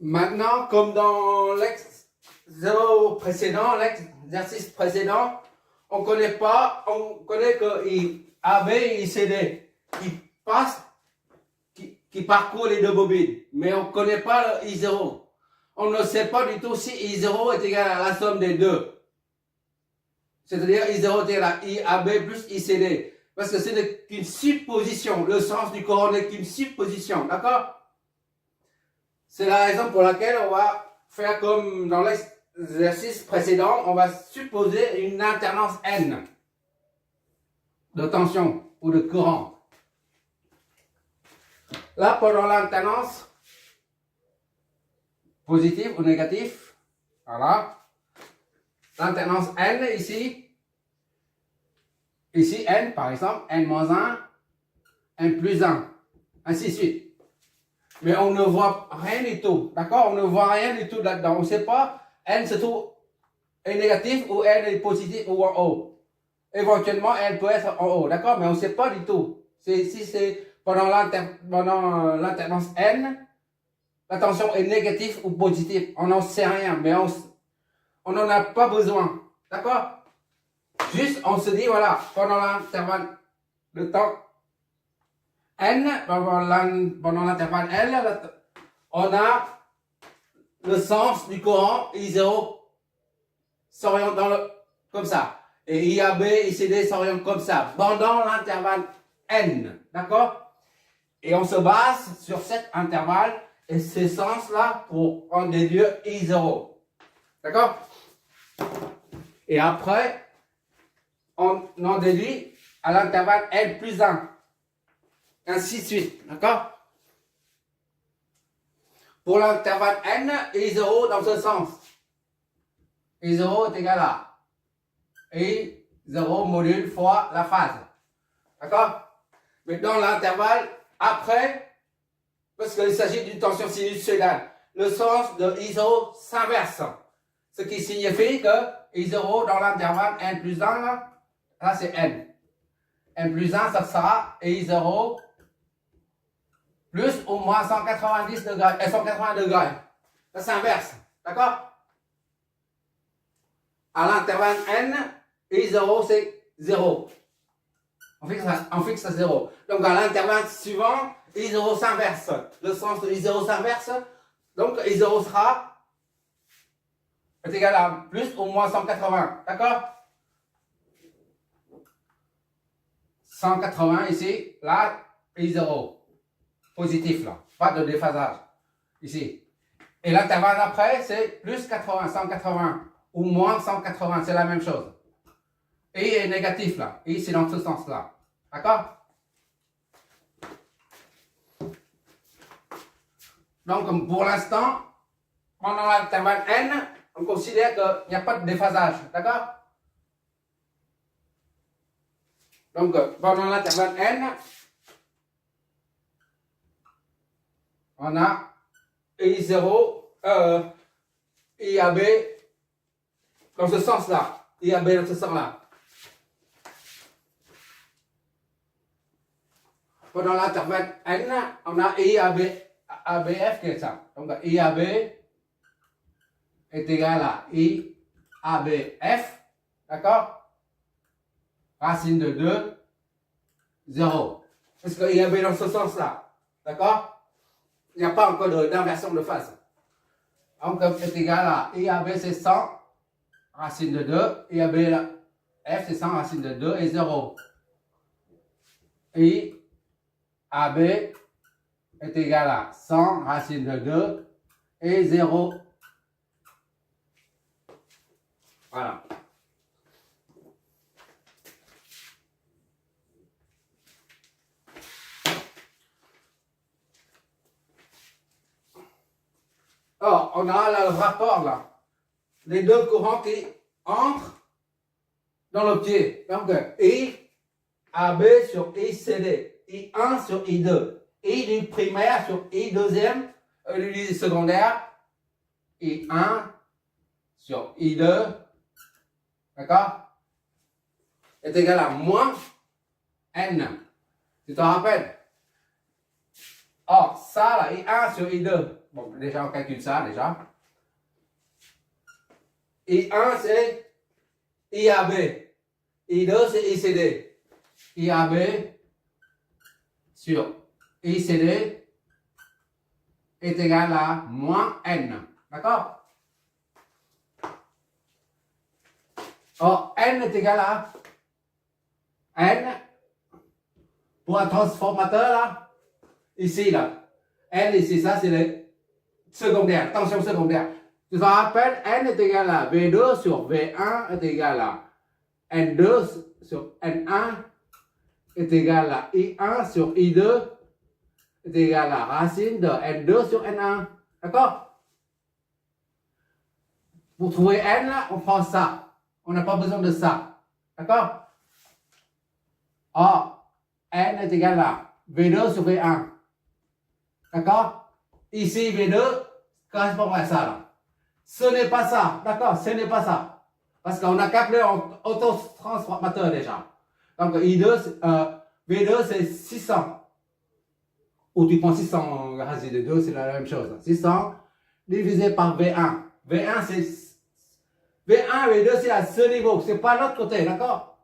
Maintenant, comme dans l'exercice précédent, on connaît que AB et ICD qui parcourent les deux bobines, mais on ne connaît pas le I0. On ne sait pas du tout si I0 est égal à la somme des deux. C'est-à-dire I0 est égal à IAB plus ICD. Parce que c'est qu'une supposition. Le sens du courant n'est qu'une supposition. D'accord? C'est la raison pour laquelle on va faire comme dans l'exercice précédent. On va supposer une alternance N de tension ou de courant. Là, pendant l'alternance positive ou négative, voilà. L'alternance N ici, N par exemple, N-1, N+1, ainsi de suite. Mais on ne voit rien du tout, d'accord? On ne voit rien du tout là-dedans. On ne sait pas, N se trouve est négatif ou N est positif ou en haut. Éventuellement, N peut être en haut, d'accord? Mais on ne sait pas du tout. Si c'est pendant l'alternance N, la tension est négative ou positive. On n'en sait rien, mais on n'en a pas besoin, d'accord? Juste, on se dit, voilà, pendant l'intervalle de temps N, pendant l'intervalle L, on a le sens du courant I0 s'oriente comme ça. Et IAB, ICD s'oriente comme ça, pendant l'intervalle N, d'accord? Et on se base sur cet intervalle et ces sens-là pour en déduire I0, d'accord? Et après, on en déduit à l'intervalle N+1. Ainsi de suite, d'accord? Pour l'intervalle N, I0 dans ce sens. I0 est égal à I0 module fois la phase. D'accord? Mais dans l'intervalle après, parce qu'il s'agit d'une tension sinusoïdale, le sens de I0 s'inverse. Ce qui signifie que I0 dans l'intervalle N+1, là c'est N. N+1, ça sera I0 plus ou moins 190 degrés, 180 degrés. Ça s'inverse, d'accord? À l'intervalle N, I0 c'est 0. On fixe à 0. Donc à l'intervalle suivant, I0 s'inverse. Le sens de I0 s'inverse. Donc I0 sera égal à plus ou moins 180. D'accord? 180 ici, là, I0. Positif là, pas de déphasage ici. Et l'intervalle après, c'est plus 80, 180 ou moins 180, c'est la même chose. Et est négatif là, et c'est dans ce sens-là. D'accord? Donc pour l'instant, pendant l'intervalle N, on considère qu'il n'y a pas de déphasage. D'accord? Donc pendant l'intervalle N, on a I0, IAB dans ce sens-là. IAB dans ce sens-là. Pendant l'intervalle N, on a IAB, ABF qui est ça. Donc IAB est égal à IABF, d'accord? Racine de 2, 0. Parce que IAB dans ce sens-là, d'accord? Il n'y a pas encore d'inversion de phase. Donc, est égal à IAB, c'est 100, racine de 2. IAB, F, c'est 100, racine de 2 et 0. IAB est égal à 100, racine de 2 et 0. Voilà. Alors, on a là le rapport là. Les deux courants qui entrent dans l'objet. Donc, IAB sur ICD, I1 sur I2, I du primaire sur I deuxième, du secondaire, I1 sur I2, d'accord? Est égal à moins N. Tu t'en rappelles? Or, ça là, I1 sur I2. Bon, déjà, on calcule ça, déjà. I1, c'est IAB. I2, c'est ICD. IAB sur ICD est égal à moins N. D'accord? Or, N est égal à N pour un transformateur là, ici là. N ici, ça c'est le secondaire, tension secondaire. Tu te rappelles, N est égal à V2 sur V1 est égal à N2 sur N1 est égal à I1 sur I2 est égal à racine de N2 sur N1. D'accord? Pour trouver N, là, on prend ça. On n'a pas besoin de ça. D'accord? Or, N est égal à V2 sur V1. D'accord? Ici, V2 correspond à ça. Là. Ce n'est pas ça. D'accord? Ce n'est pas ça. Parce qu'on a calculé en autotransformateur déjà. Donc, V2, c'est 600. Ou tu prends 600 racine de 2, c'est la même chose. 600 divisé par V1. V1, c'est... V1 et V2, c'est à ce niveau. C'est pas l'autre côté, d'accord?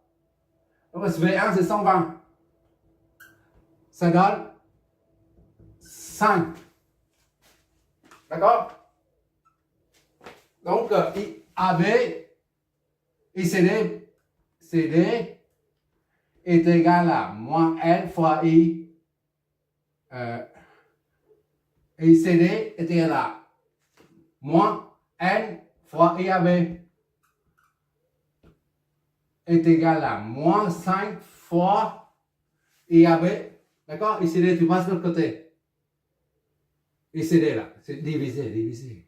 Donc, V1, c'est 120. Ça donne 5. D'accord? Donc, AB, ICD, CD est égal à moins N fois I. ICD est égal à moins N fois IAB est égal à moins 5 fois IAB. D'accord? ICD, tu passes de l'autre côté. ICD là, c'est divisé.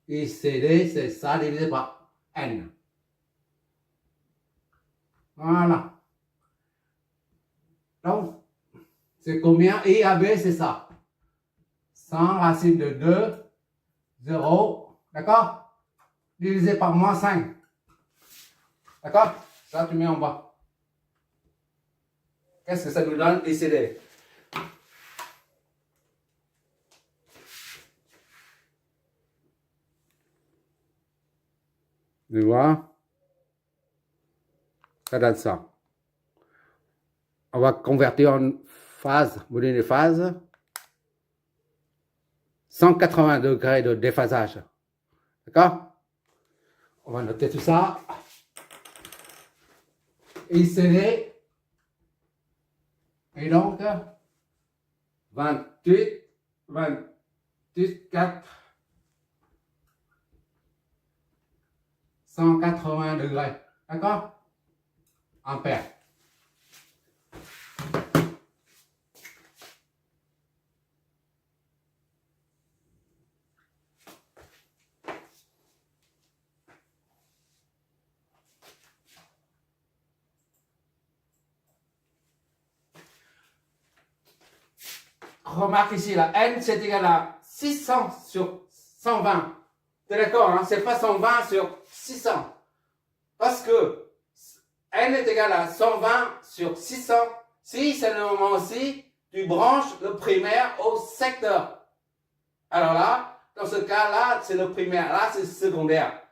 ICD, c'est ça divisé par N. Voilà. Donc, c'est combien? IAB, c'est ça. 100 racine de 2, 0. D'accord? Divisé par moins 5. D'accord? Ça, tu mets en bas. Qu'est-ce que ça nous donne? ICD. Tu vois? Ça donne ça. On va convertir en phase, modèle de phase. 180 degrés de déphasage. D'accord? On va noter tout ça. ICD. Et donc, 28, 4, 180 degrés. D'accord? Ampères. Remarque ici, la N, c'est égal à 600 sur 120. Tu es d'accord, hein? C'est pas 120 sur 600. Parce que N est égal à 120 sur 600. Si c'est le moment aussi, tu branches le primaire au secteur. Alors là, dans ce cas-là, c'est le primaire. Là, c'est le secondaire.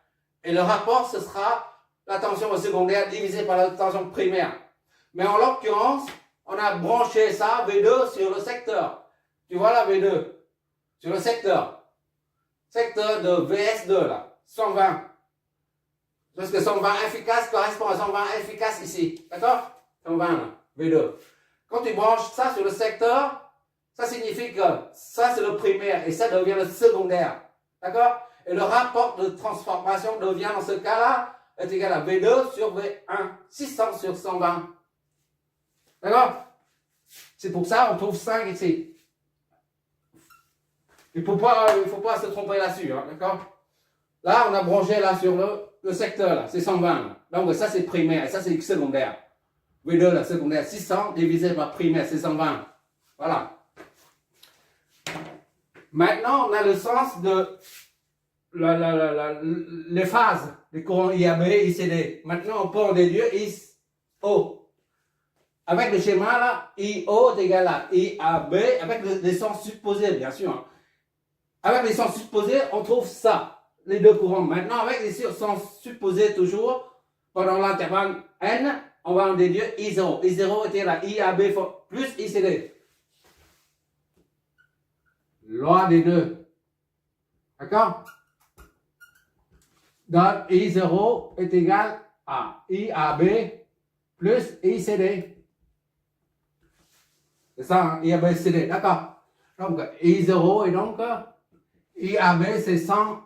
Et le rapport, ce sera la tension au secondaire divisée par la tension primaire. Mais en l'occurrence, on a branché ça, V2, sur le secteur. Tu vois là, V2, sur le secteur. Secteur de VS2, là, 120. Parce que 120 efficace correspond à 120 efficace ici. D'accord? 120, là, V2. Quand tu branches ça sur le secteur, ça signifie que ça, c'est le primaire et ça devient le secondaire. D'accord? Et le rapport de transformation devient, dans ce cas-là, est égal à V2 sur V1. 600 sur 120. D'accord? C'est pour ça qu'on trouve 5 ici. Il ne faut pas se tromper là-dessus, hein, d'accord? Là, on a branché là sur le secteur, là, c'est 120. Là. Donc ça, c'est primaire, et ça, c'est secondaire. V2, là, secondaire, 600 divisé par primaire, c'est 120. Voilà. Maintenant, on a le sens de les phases des courants IAB, ICD. Maintenant, on peut en déduire IO. Avec le schéma là, IO est égal à IAB, avec les sens supposés, bien sûr. avec les sens supposés, on trouve ça, les deux courants. Maintenant, avec les sens supposés toujours, pendant l'intervalle n, on va en déduire I0. I0 était là, IAB plus ICD. Loi des deux. D'accord? Donc, I0 est égal à IAB plus ICD. C'est ça, hein? IAB, CD. D'accord? Donc, I0 et donc, IAB, c'est 100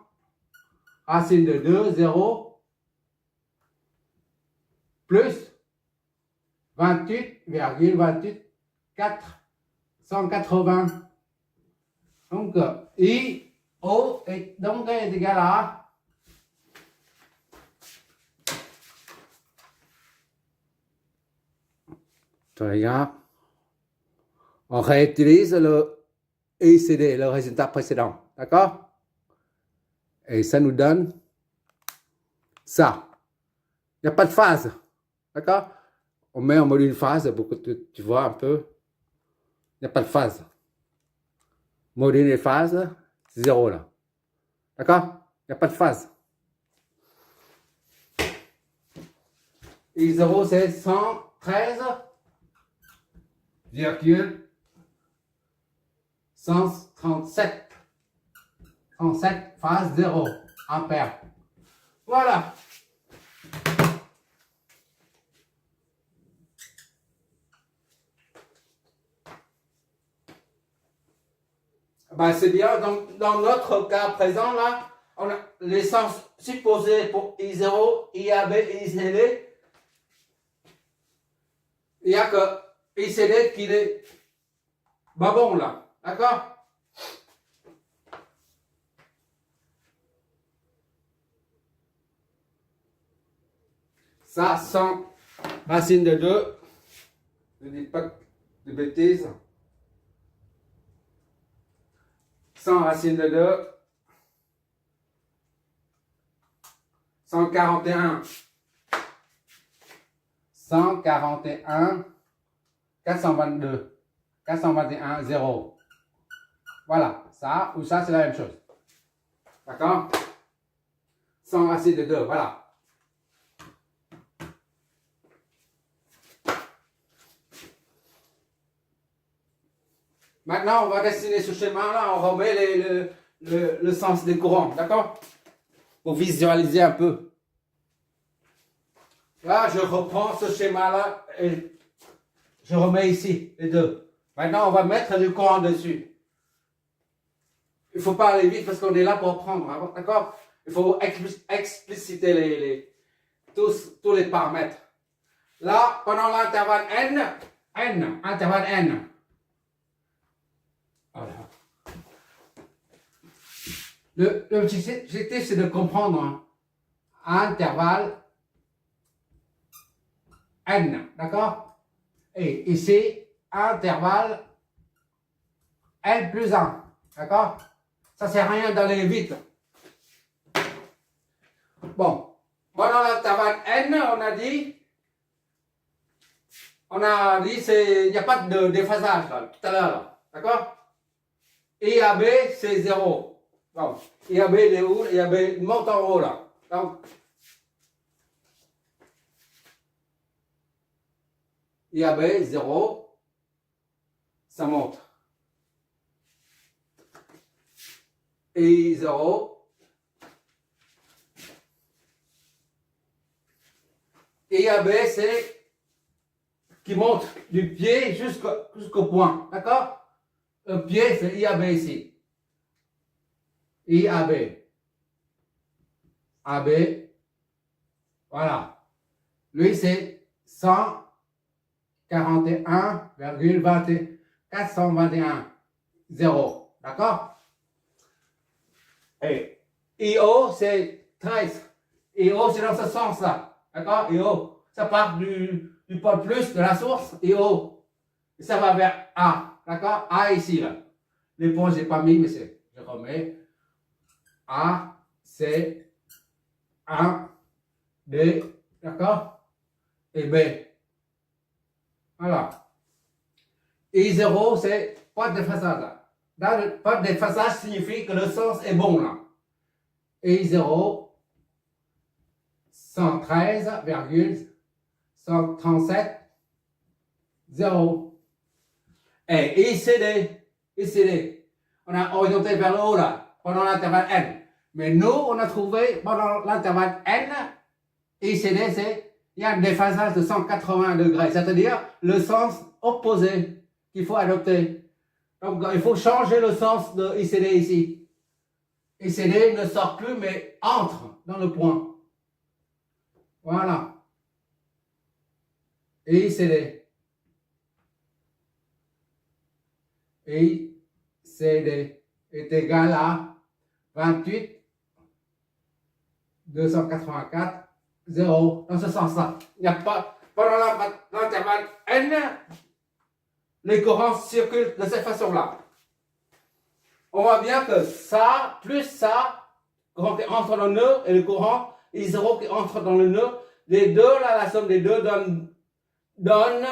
racine de 2, 0, plus 28,28, 180. Donc, IO est donc égal à tu regardes, on réutilise le ICD, le résultat précédent. D'accord? Et ça nous donne ça. Il n'y a pas de phase. D'accord? On met en module phase pour que tu vois un peu. Il n'y a pas de phase. Module et phase, 0 là. D'accord? Il n'y a pas de phase. I0, c'est 137. 37 phase 0 ampères. Voilà. Ben, c'est bien. Donc, dans notre cas présent, là, on a les sens supposés pour I0, IAB et ICD. Il n'y a que ICD qui est pas bon, là. D'accord? Ça, 100 racine de 2. Je ne dis pas de bêtises. 100 racine de 2. 141. 141. 422. 421, 0. Voilà. Ça ou ça, c'est la même chose. D'accord? 100 racine de 2. Voilà. Maintenant, on va dessiner ce schéma-là, on remet le sens des courants, d'accord? Pour visualiser un peu. Là, je reprends ce schéma-là et je remets ici les deux. Maintenant, on va mettre le courant dessus. Il ne faut pas aller vite parce qu'on est là pour apprendre, d'accord? Il faut expliciter tous les paramètres. Là, pendant l'intervalle intervalle N. Voilà. L'objectif, c'est de comprendre un intervalle N, d'accord? Et ici, intervalle N plus 1, d'accord? Ça ne sert à rien d'aller vite. Bon, pendant l'intervalle N, on a dit, il n'y a pas de déphasage là, tout à l'heure, d'accord? IAB, c'est 0. Donc, IAB, il est où? IAB monte en haut, là. Donc, IAB, 0. Ça monte. Et 0. IAB, c'est qui monte du pied jusqu'au point. D'accord? Le pied, c'est IAB ici. IAB. AB. Voilà. Lui, c'est 141,421. 0. D'accord? Et IO, c'est 13. IO, c'est dans ce sens-là. D'accord? IO, ça part du pôle plus de la source. IO. Et ça va vers A. D'accord? A ici, là. Les points, je n'ai pas mis, mais je remets. A, C, 1, D, d'accord? Et B. Voilà. I0, c'est pas de façade, là. Pas de déphasage signifie que le sens est bon là. I 0, 113,137, 0. Et ICD, on a orienté vers le haut là, pendant l'intervalle N. Mais nous, on a trouvé pendant l'intervalle N, ICD, c'est, il y a un déphasage de 180 degrés, c'est-à-dire le sens opposé qu'il faut adopter. Donc, il faut changer le sens de ICD ici. ICD ne sort plus, mais entre dans le point. Voilà. ICD. ICD est égal à 28, 284, 0. Dans ce sens-là. Il n'y a pas, pendant l'intervalle N, les courants circulent de cette façon-là. On voit bien que ça, plus ça, courant qui entre dans le nœud, et le courant I0 qui entre dans le nœud, les deux, là, la somme des deux donne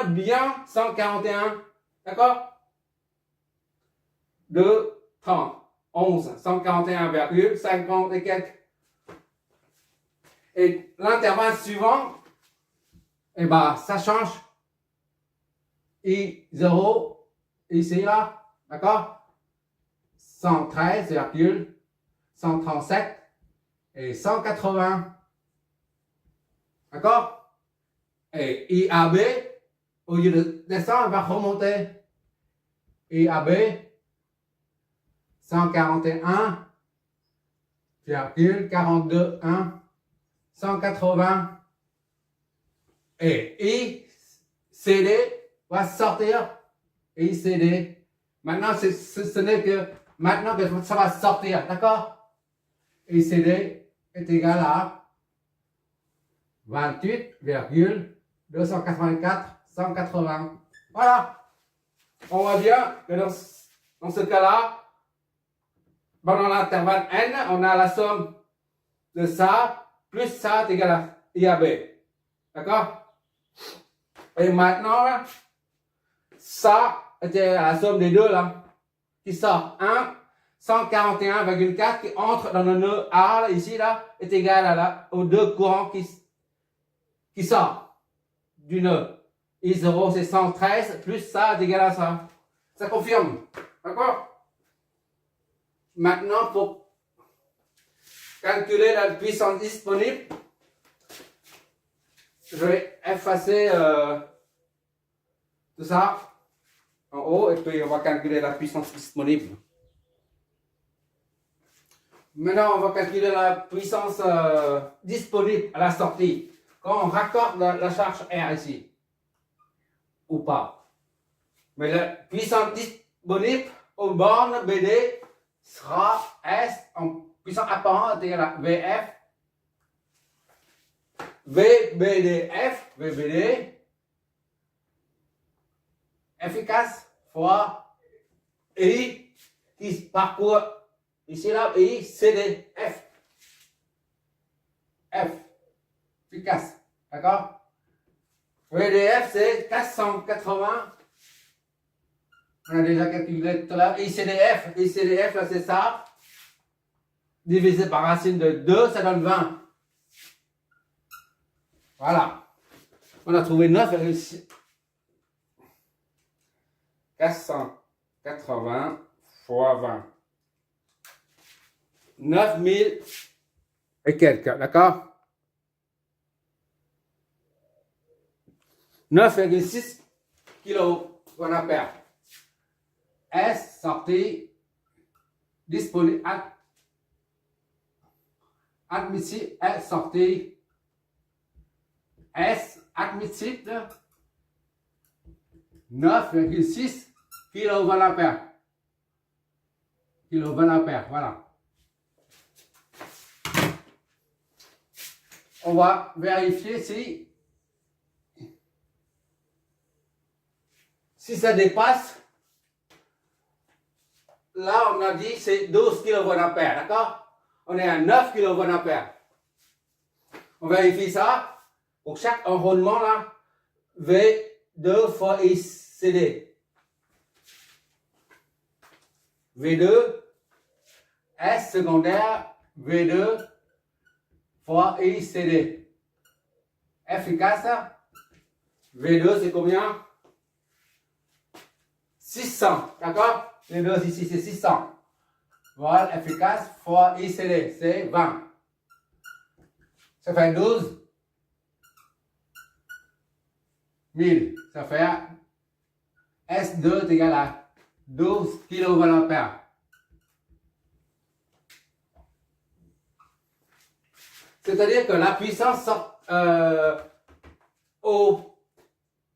bien 141. D'accord? 2, 30, 11, 141,50 et quelques. Et l'intervalle suivant, eh ben, ça change. I0, ici, là, d'accord? 113,137 et 180. D'accord? Et IAB, au lieu de descendre, va remonter. IAB, 141,421, 180. Et ICD va sortir. ICD. Maintenant, ce n'est que maintenant que ça va sortir. D'accord? ICD est égal à 28,284, 180. Voilà. On voit bien que dans ce cas-là, pendant l'intervalle N, on a la somme de ça, plus ça est égal à IAB. D'accord? Et maintenant, ça est la somme des deux là, qui sort 1, 141,4 qui entre dans le nœud A, là, ici, là, est égal aux deux courants qui sortent du nœud. I0 c'est 113, plus ça est égal à ça. Ça confirme. D'accord? Maintenant, pour calculer la puissance disponible, je vais effacer tout ça en haut et puis on va calculer la puissance disponible. Maintenant, on va calculer la puissance disponible à la sortie. Quand on raccorde la charge R ici, ou pas. Mais la puissance disponible aux bornes BD sera S en puissance apparente égale à VF, VBD, efficace fois I qui parcourt ici là, I, CD, F. Efficace. D'accord? VDF c'est 480. On a déjà calculé tout à l'heure. ICDF là c'est ça. Divisé par racine de 2, ça donne 20. Voilà. On a trouvé 9,6. 480 fois 20. 9000 et quelques, d'accord? 9,6 kg qu'on appelle. S sortie disponible admissible S sortie S admissible 9,6 kV. Voilà. On va vérifier si ça dépasse. Là, on a dit c'est 12 kV, d'accord? On est à 9 kV. On vérifie ça. Pour chaque enrôlement, là, V2 fois ICD. V2, S secondaire, V2 fois ICD. Efficace, V2 c'est combien? 600, d'accord? V2 ici c'est 600. Voilà, efficace fois ICD, c'est 20. Ça fait 12 000. Ça fait S2 est égal à 12 kVA. C'est-à-dire que la puissance au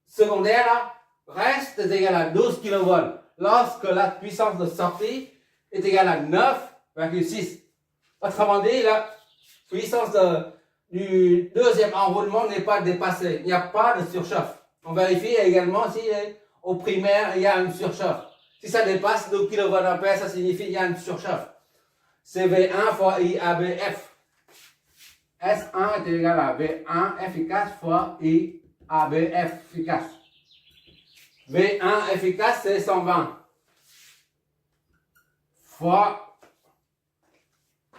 secondaire là, reste égale à 12 kV lorsque la puissance de sortie est égale à 9,6. Autrement dit, la puissance du deuxième enroulement n'est pas dépassée. Il n'y a pas de surchauffe. On vérifie également si au primaire il y a une surchauffe. Si ça dépasse 2 kVA, ça signifie qu'il y a une surchauffe. C'est V1 fois IABF. S1 est égal à V1 efficace fois IABF efficace. V1 efficace, c'est 120 fois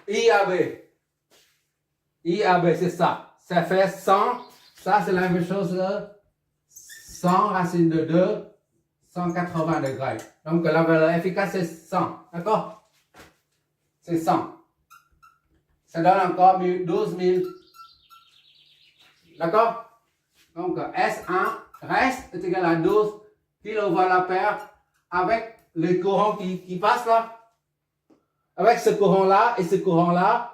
IAB. IAB, c'est ça. Ça fait 100. Ça, c'est la même chose que 100 racine de 2, 180 degrés. Donc, la valeur efficace, c'est 100. D'accord? C'est 100. Ça donne encore 12 000. D'accord? Donc, S1 reste est égal à 12 kVA avec le courant qui passe là. Avec ce courant-là et ce courant-là,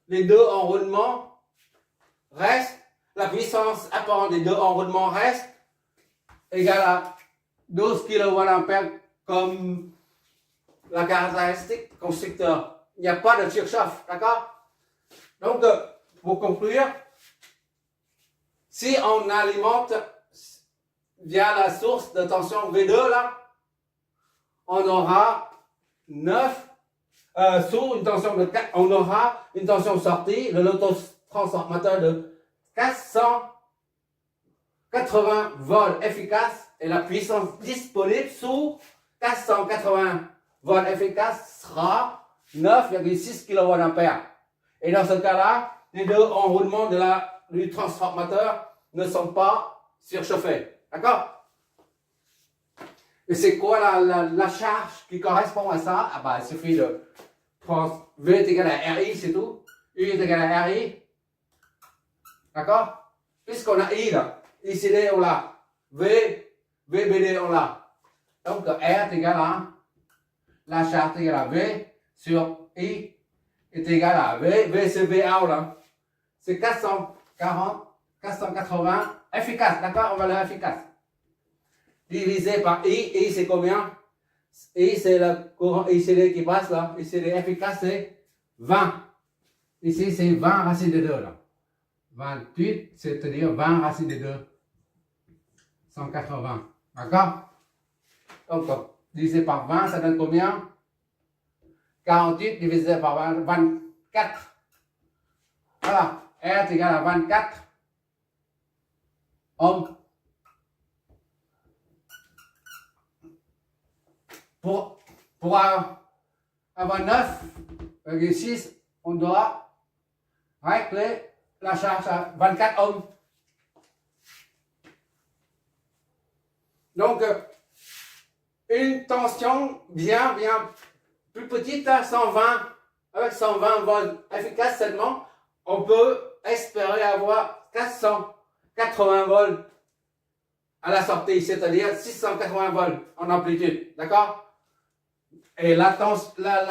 les deux enroulements restent, la puissance apparente des deux enroulements reste égale à 12 kVA comme la caractéristique constructeur. Il n'y a pas de surchauffe, d'accord? Donc, pour conclure, si on alimente via la source de tension V2 là, on aura 9 sous une tension de 4, on aura une tension sortie de l'autotransformateur de 480 volts efficace et la puissance disponible sous 480 volts efficace sera 9,6 kVA. Et dans ce cas-là, les deux enroulements du transformateur ne sont pas surchauffés. D'accord? Et c'est quoi la charge qui correspond à ça? Ah bah, il suffit de V est égal à RI, c'est tout. U est égal à RI. D'accord? Puisqu'on a I là, ICD on l'a. VBD on l'a. Donc R est égal à la charge est égale à V sur I est égal à V c'est VA là. C'est 480 efficace, d'accord? On va valeur efficace. Divisé par I c'est combien? I c'est le courant ICD qui passe là. ICD efficace c'est 20. Ici c'est 20 racine de 2 là. 28, c'est-à-dire 20 racine de 2. 180. D'accord? Donc, divisé par 20, ça donne combien? 48 divisé par 20, 24. Voilà. R est égal à 24 ohms. Pour avoir 9,6, on doit régler la charge à 24 ohms. Donc, une tension bien plus petite, 120, avec 120 volts efficace seulement, on peut espérer avoir 480 volts à la sortie, c'est-à-dire 680 volts en amplitude. D'accord? Et la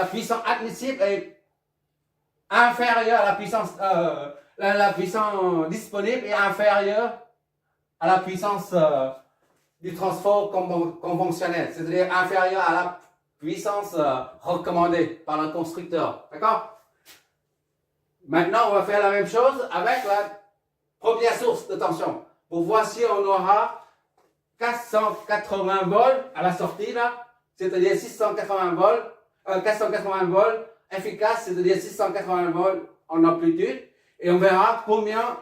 puissance admissible est inférieure à la puissance disponible est inférieure à la puissance du transport conventionnel, c'est-à-dire inférieure à la puissance recommandée par le constructeur. D'accord? Maintenant, on va faire la même chose avec la première source de tension pour voir si on aura 480 volts à la sortie là, c'est-à-dire 680 volts, 480 volts efficace, c'est-à-dire 680 volts en amplitude, et on verra combien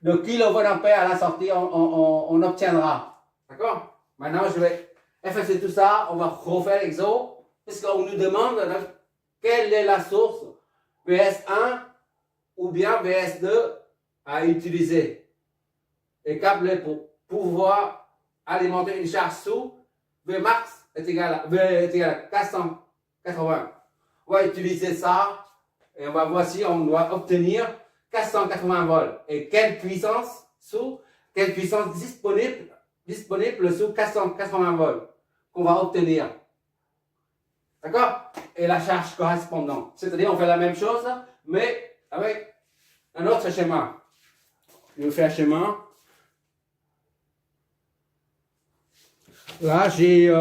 de kVA à la sortie on obtiendra. D'accord? Maintenant, je vais effacer tout ça, on va refaire l'exo, Parce qu'on nous demande quelle est la source VS1 ou bien VS2 à utiliser. Et câblé pour pouvoir alimenter une charge sous Vmax est égal à 480. On va utiliser ça et on va voir si on doit obtenir 480 volts. Et quelle puissance disponible sous 480 volts qu'on va obtenir. D'accord? Et la charge correspondante. C'est-à-dire on fait la même chose, mais avec un autre schéma. Je vais faire un schéma. Là, j'ai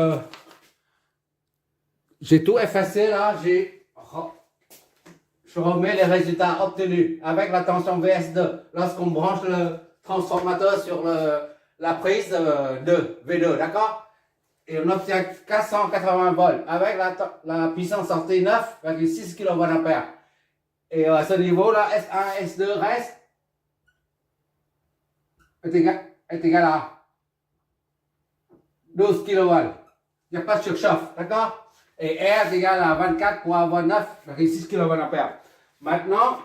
tout effacé. Là, je remets les résultats obtenus avec la tension VS2 lorsqu'on branche le transformateur sur la prise de V2, d'accord? Et on obtient 480 volts avec la puissance sortie 9,6 kVA. Et à ce niveau-là, S1 et S2 reste est égal à 12 kV. Il n'y a pas de surchauffe, d'accord? Et R est égal à 24 pour avoir 9,6 kVA. Maintenant,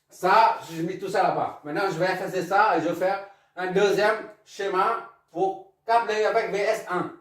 ça, je mets tout ça là-bas. Maintenant, je vais effacer ça et je vais faire un deuxième schéma pour câbler avec VS1.